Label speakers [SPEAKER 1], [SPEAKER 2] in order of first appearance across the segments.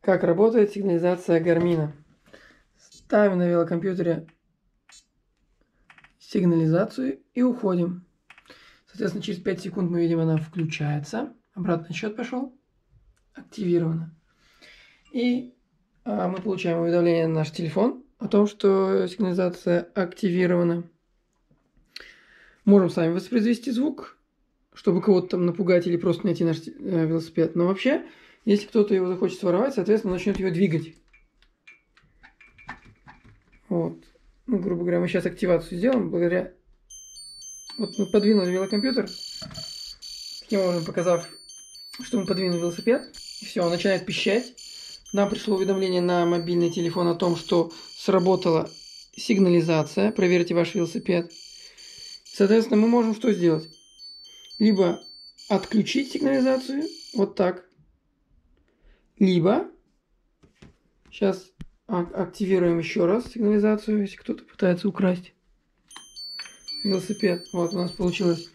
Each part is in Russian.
[SPEAKER 1] Как работает сигнализация Garmin. Ставим на велокомпьютере сигнализацию и уходим. Соответственно, через 5 секунд мы видим, она включается. Обратный счет пошел. Активировано. И мы получаем уведомление на наш телефон о том, что сигнализация активирована. Можем сами воспроизвести звук, чтобы кого-то там напугать или просто найти наш велосипед. Но вообще, если кто-то его захочет своровать, соответственно, начнет его двигать. Вот. Ну, грубо говоря, мы сейчас активацию сделаем благодаря... Вот мы подвинули велокомпьютер, таким образом показав, что мы подвинули велосипед. И все, он начинает пищать. Нам пришло уведомление на мобильный телефон о том, что сработала сигнализация. Проверьте ваш велосипед. Соответственно, мы можем что сделать? Либо отключить сигнализацию, вот так. Либо, сейчас активируем еще раз сигнализацию, если кто-то пытается украсть велосипед. Вот у нас получилось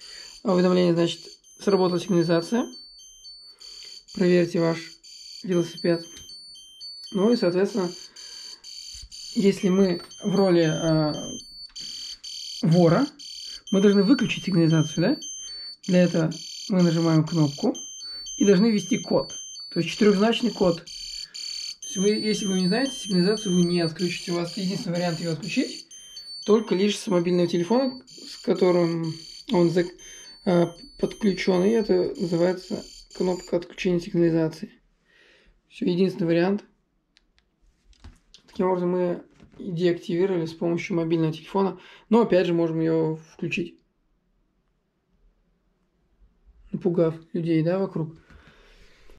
[SPEAKER 1] уведомление, значит, сработала сигнализация. Проверьте ваш велосипед. Ну и, соответственно, если мы в роли вора, мы должны выключить сигнализацию, да? Для этого мы нажимаем кнопку и должны ввести код. То есть 4-значный код. Если вы не знаете сигнализацию, вы не отключите. У вас единственный вариант ее отключить только лишь с мобильного телефона, с которым он подключен. И это называется кнопка отключения сигнализации. Все, единственный вариант. Таким образом мы деактивировали с помощью мобильного телефона. Но опять же можем ее включить, напугав людей, да, вокруг.